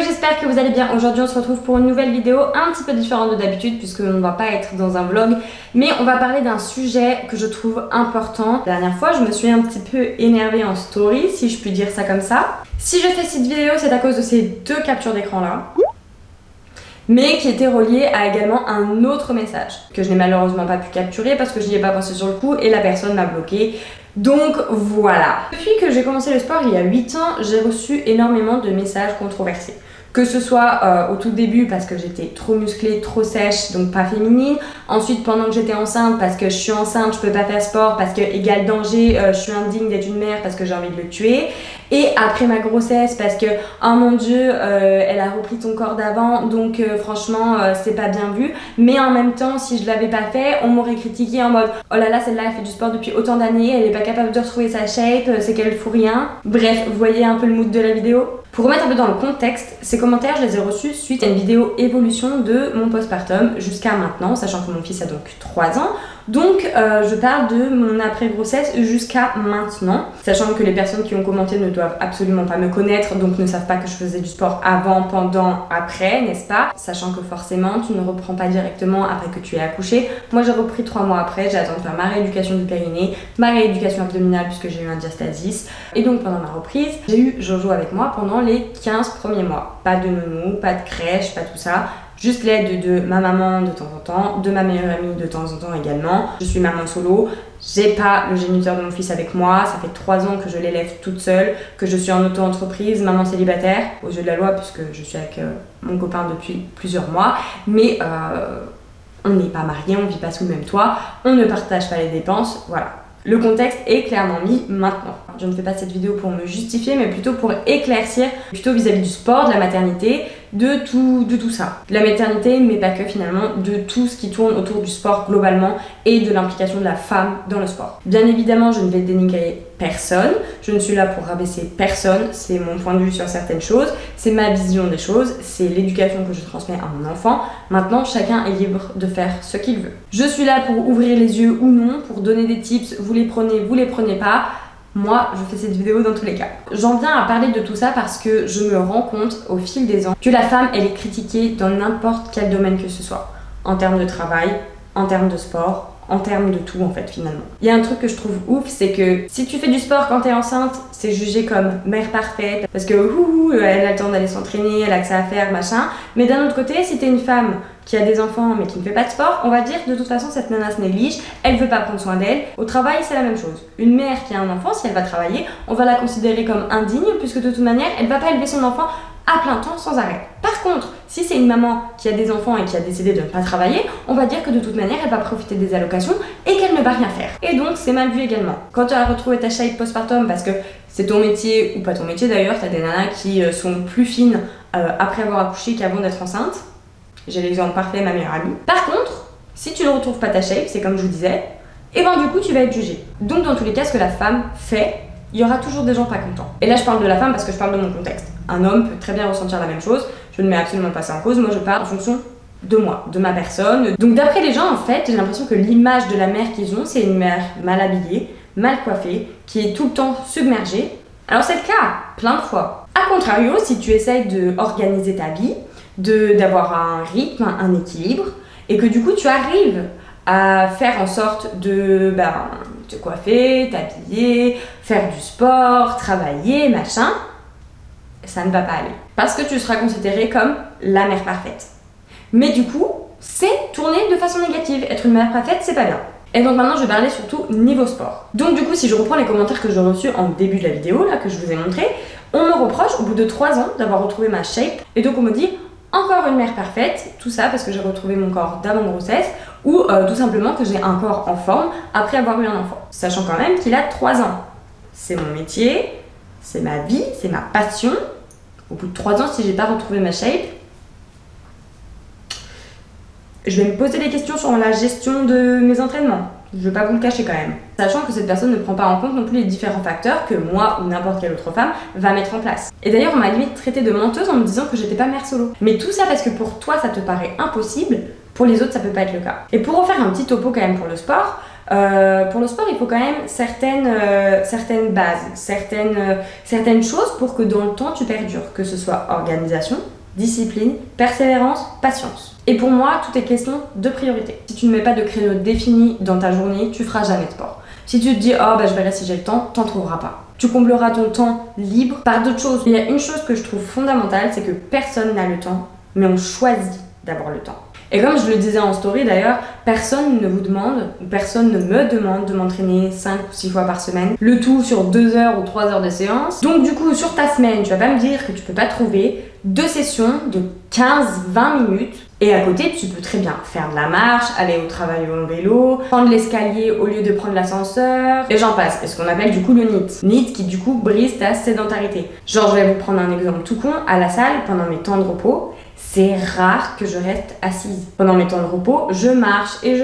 j'espère que vous allez bien. Aujourd'hui on se retrouve pour une nouvelle vidéo un petit peu différente de d'habitude puisque on ne va pas être dans un vlog, mais on va parler d'un sujet que je trouve important. La dernière fois je me suis un petit peu énervée en story, si je puis dire ça comme ça. Si je fais cette vidéo c'est à cause de ces deux captures d'écran là, mais qui était relié à également un autre message que je n'ai malheureusement pas pu capturer parce que je n'y ai pas pensé sur le coup et la personne m'a bloqué. Donc voilà. Depuis que j'ai commencé le sport il y a 8 ans, j'ai reçu énormément de messages controversés. Que ce soit au tout début parce que j'étais trop musclée, trop sèche, donc pas féminine. Ensuite pendant que j'étais enceinte parce que je suis enceinte, je peux pas faire sport parce que égal danger, je suis indigne d'être une mère parce que j'ai envie de le tuer. Et après ma grossesse parce que oh mon dieu, elle a repris ton corps d'avant, donc franchement c'est pas bien vu. Mais en même temps si je l'avais pas fait, on m'aurait critiqué en mode oh là là celle-là elle fait du sport depuis autant d'années, elle est pas capable de retrouver sa shape, c'est qu'elle fout rien. Bref, vous voyez un peu le mood de la vidéo. Pour remettre un peu dans le contexte, ces commentaires, je les ai reçus suite à une vidéo évolution de mon postpartum jusqu'à maintenant, sachant que mon fils a donc 3 ans. Donc je parle de mon après-grossesse jusqu'à maintenant, sachant que les personnes qui ont commenté ne doivent absolument pas me connaître, donc ne savent pas que je faisais du sport avant, pendant, après, n'est-ce pas? Sachant que forcément, tu ne reprends pas directement après que tu es accouché. Moi j'ai repris 3 mois après, j'ai attendu de faire ma rééducation du périnée, ma rééducation abdominale puisque j'ai eu un diastasis. Et donc pendant ma reprise, j'ai eu Jojo avec moi pendant les 15 premiers mois. Pas de nounou, pas de crèche, pas tout ça. Juste l'aide de ma maman de temps en temps, de ma meilleure amie de temps en temps également. Je suis maman solo, j'ai pas le géniteur de mon fils avec moi, ça fait 3 ans que je l'élève toute seule, que je suis en auto-entreprise, maman célibataire, aux yeux de la loi puisque je suis avec mon copain depuis plusieurs mois, mais on n'est pas mariés, on vit pas sous le même toit, on ne partage pas les dépenses, voilà. Le contexte est clairement mis maintenant. Je ne fais pas cette vidéo pour me justifier, mais plutôt pour éclaircir, plutôt vis-à-vis du sport, de la maternité, de tout ça. De la maternité, mais pas que finalement, de tout ce qui tourne autour du sport globalement et de l'implication de la femme dans le sport. Bien évidemment, je ne vais dénigrer personne, je ne suis là pour rabaisser personne, c'est mon point de vue sur certaines choses, c'est ma vision des choses, c'est l'éducation que je transmets à mon enfant. Maintenant, chacun est libre de faire ce qu'il veut. Je suis là pour ouvrir les yeux ou non, pour donner des tips, vous les prenez pas. Moi, je fais cette vidéo dans tous les cas. J'en viens à parler de tout ça parce que je me rends compte au fil des ans que la femme, elle est critiquée dans n'importe quel domaine que ce soit. En termes de travail, en termes de sport, en termes de tout en fait finalement. Il y a un truc que je trouve ouf, c'est que si tu fais du sport quand t'es enceinte, c'est jugé comme mère parfaite parce que elle a le temps d'aller s'entraîner, elle a que ça à faire, machin. Mais d'un autre côté, si t'es une femme qui a des enfants mais qui ne fait pas de sport, on va dire de toute façon cette nana se néglige, elle veut pas prendre soin d'elle. Au travail c'est la même chose. Une mère qui a un enfant, si elle va travailler, on va la considérer comme indigne puisque de toute manière elle va pas élever son enfant à plein temps sans arrêt. Par contre, si c'est une maman qui a des enfants et qui a décidé de ne pas travailler, on va dire que de toute manière elle va profiter des allocations et qu'elle ne va rien faire. Et donc c'est mal vu également. Quand tu as retrouvé ta shape postpartum parce que c'est ton métier ou pas ton métier d'ailleurs, tu as des nanas qui sont plus fines après avoir accouché qu'avant d'être enceinte. J'ai l'exemple parfait, ma meilleure amie. Par contre, si tu ne retrouves pas ta shape, c'est comme je vous disais, et ben du coup tu vas être jugée. Donc dans tous les cas, ce que la femme fait, il y aura toujours des gens pas contents. Et là je parle de la femme parce que je parle de mon contexte. Un homme peut très bien ressentir la même chose, je ne mets absolument pas ça en cause, moi je parle en fonction de moi, de ma personne. Donc d'après les gens en fait, j'ai l'impression que l'image de la mère qu'ils ont, c'est une mère mal habillée, mal coiffée, qui est tout le temps submergée. Alors c'est le cas, plein de fois. A contrario, si tu essayes de organiser ta vie, d'avoir un rythme, un équilibre, et que du coup tu arrives à faire en sorte de te coiffer, t'habiller, faire du sport, travailler, machin, ça ne va pas aller. Parce que tu seras considérée comme la mère parfaite. Mais du coup, c'est tourné de façon négative. Être une mère parfaite, c'est pas bien. Et donc maintenant, je vais parler surtout niveau sport. Donc du coup, si je reprends les commentaires que j'ai reçus en début de la vidéo, là, que je vous ai montré, on me reproche, au bout de 3 ans, d'avoir retrouvé ma shape. Et donc on me dit, encore une mère parfaite, tout ça parce que j'ai retrouvé mon corps d'avant grossesse, ou tout simplement que j'ai un corps en forme après avoir eu un enfant. Sachant quand même qu'il a 3 ans. C'est mon métier, c'est ma vie, c'est ma passion. Au bout de 3 ans, si j'ai pas retrouvé ma shape, je vais me poser des questions sur la gestion de mes entraînements. Je vais pas vous le cacher quand même. Sachant que cette personne ne prend pas en compte non plus les différents facteurs que moi ou n'importe quelle autre femme va mettre en place. Et d'ailleurs, on m'a limite traité de menteuse en me disant que j'étais pas mère solo. Mais tout ça parce que pour toi, ça te paraît impossible, pour les autres, ça peut pas être le cas. Et pour refaire un petit topo quand même pour le sport, il faut quand même certaines bases, certaines choses pour que dans le temps tu perdures, que ce soit organisation, discipline, persévérance, patience. Et pour moi, tout est question de priorité. Si tu ne mets pas de créneau défini dans ta journée, tu feras jamais de sport. Si tu te dis oh bah je verrai si j'ai le temps, t'en trouveras pas. Tu combleras ton temps libre par d'autres choses. Il y a une chose que je trouve fondamentale, c'est que personne n'a le temps, mais on choisit d'avoir le temps. Et comme je le disais en story d'ailleurs, personne ne vous demande, ou personne ne me demande de m'entraîner 5 ou 6 fois par semaine, le tout sur 2 heures ou 3 heures de séance. Donc du coup, sur ta semaine, tu vas pas me dire que tu peux pas trouver 2 sessions de 15-20 minutes. Et à côté, tu peux très bien faire de la marche, aller au travail en vélo, prendre l'escalier au lieu de prendre l'ascenseur, et j'en passe. Et ce qu'on appelle du coup le NEAT. NEAT qui du coup brise ta sédentarité. Genre, je vais vous prendre un exemple tout con, à la salle, pendant mes temps de repos, c'est rare que je reste assise. Pendant mes temps de repos, je marche, et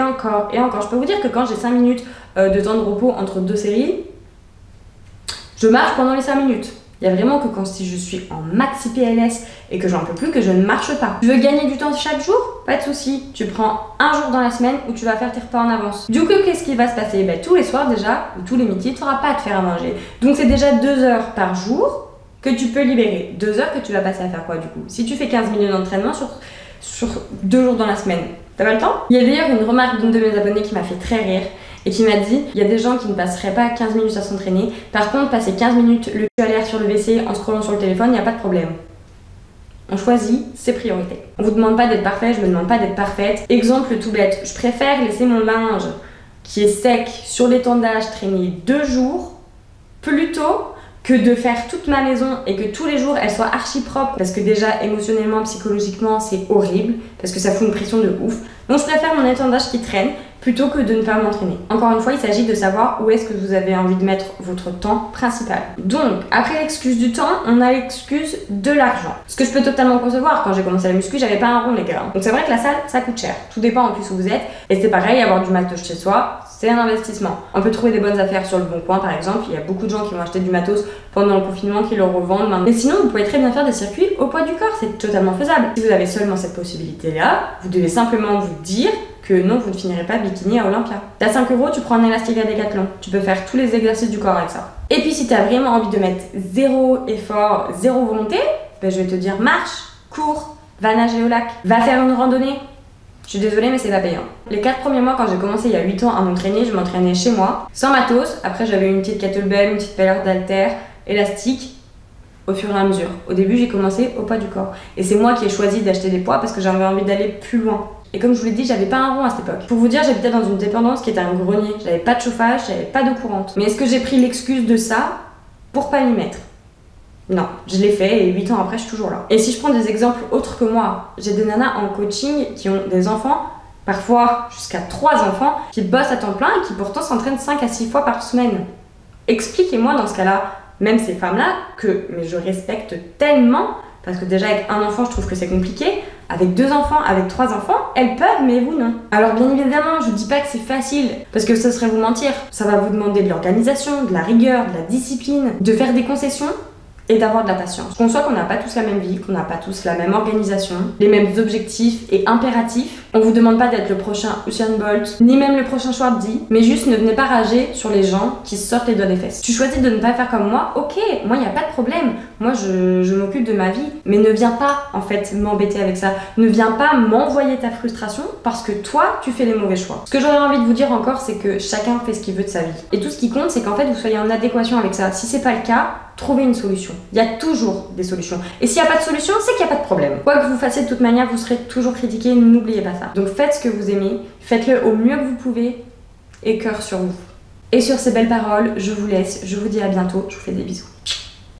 encore, et encore. Je peux vous dire que quand j'ai 5 minutes de temps de repos entre 2 séries, je marche pendant les 5 minutes. Il y a vraiment que quand si je suis en maxi PLS et que j'en peux plus, que je ne marche pas. Tu veux gagner du temps chaque jour? Pas de souci. Tu prends un jour dans la semaine où tu vas faire tes repas en avance. Du coup, qu'est-ce qui va se passer? Ben, tous les soirs déjà, ou tous les midis, tu n'auras pas à te faire à manger. Donc c'est déjà 2 heures par jour que tu peux libérer. 2 heures que tu vas passer à faire quoi du coup? Si tu fais 15 minutes d'entraînement sur 2 jours dans la semaine, t'as pas le temps? Il y a d'ailleurs une remarque d'une de mes abonnées qui m'a fait très rire et qui m'a dit il y a des gens qui ne passeraient pas 15 minutes à s'entraîner. Par contre, passer 15 minutes le cul à l'air sur le WC en scrollant sur le téléphone, il n'y a pas de problème. On choisit ses priorités. On vous demande pas d'être parfait, je me demande pas d'être parfaite. Exemple tout bête, je préfère laisser mon linge qui est sec sur l'étendage traîner 2 jours plutôt que de faire toute ma maison et que tous les jours elle soit archi propre, parce que déjà émotionnellement, psychologiquement c'est horrible, parce que ça fout une pression de ouf. Donc je préfère mon étendage qui traîne plutôt que de ne pas m'entraîner. Encore une fois, il s'agit de savoir où est-ce que vous avez envie de mettre votre temps principal. Donc, après l'excuse du temps, on a l'excuse de l'argent. Ce que je peux totalement concevoir, quand j'ai commencé la muscu, j'avais pas un rond les gars. Donc c'est vrai que la salle, ça coûte cher. Tout dépend en plus où vous êtes. Et c'est pareil, avoir du matos chez soi, c'est un investissement. On peut trouver des bonnes affaires sur le Bon Coin par exemple. Il y a beaucoup de gens qui vont acheter du matos pendant le confinement, qui le revendent maintenant. Mais sinon, vous pouvez très bien faire des circuits au poids du corps, c'est totalement faisable. Si vous avez seulement cette possibilité-là, vous devez simplement vous dire que non, vous ne finirez pas bikini à Olympia. T'as 5 €, tu prends un élastique à Décathlon. Tu peux faire tous les exercices du corps avec ça. Et puis si t'as vraiment envie de mettre 0 effort, 0 volonté, ben je vais te dire marche, cours, va nager au lac, va faire une randonnée. Je suis désolée mais c'est pas payant. Les 4 premiers mois quand j'ai commencé il y a 8 ans à m'entraîner, je m'entraînais chez moi, sans matos. Après j'avais une petite kettlebell, une petite paire d'haltères, élastique. Au fur et à mesure. Au début j'ai commencé au poids du corps. Et c'est moi qui ai choisi d'acheter des poids parce que j'avais envie d'aller plus loin. Et comme je vous l'ai dit, j'avais pas un rond à cette époque. Pour vous dire, j'habitais dans une dépendance qui était un grenier. J'avais pas de chauffage, j'avais pas d'eau courante. Mais est-ce que j'ai pris l'excuse de ça pour pas m'y mettre? Non, je l'ai fait et 8 ans après, je suis toujours là. Et si je prends des exemples autres que moi, j'ai des nanas en coaching qui ont des enfants, parfois jusqu'à 3 enfants, qui bossent à temps plein et qui pourtant s'entraînent 5 à 6 fois par semaine. Expliquez-moi dans ce cas-là, même ces femmes-là, mais je respecte tellement, parce que déjà avec un enfant, je trouve que c'est compliqué. Avec 2 enfants, avec 3 enfants, elles peuvent, mais vous non. Alors bien évidemment, je dis pas que c'est facile, parce que ce serait vous mentir. Ça va vous demander de l'organisation, de la rigueur, de la discipline, de faire des concessions et d'avoir de la patience. Qu'on soit qu'on n'a pas tous la même vie, qu'on n'a pas tous la même organisation, les mêmes objectifs et impératifs. On vous demande pas d'être le prochain Usain Bolt, ni même le prochain Schwarzy, mais juste ne venez pas rager sur les gens qui sortent les doigts des fesses. Tu choisis de ne pas faire comme moi, ok, moi il n'y a pas de problème. Moi je m'occupe de ma vie, mais ne viens pas en fait m'embêter avec ça. Ne viens pas m'envoyer ta frustration parce que toi tu fais les mauvais choix. Ce que j'aurais envie de vous dire encore, c'est que chacun fait ce qu'il veut de sa vie. Et tout ce qui compte, c'est qu'en fait vous soyez en adéquation avec ça. Si c'est pas le cas, trouvez une solution. Il y a toujours des solutions. Et s'il n'y a pas de solution, c'est qu'il n'y a pas de problème. Quoi que vous fassiez de toute manière, vous serez toujours critiqué, n'oubliez pas ça. Donc faites ce que vous aimez, faites-le au mieux que vous pouvez et cœur sur vous. Et sur ces belles paroles, je vous laisse, je vous dis à bientôt, je vous fais des bisous.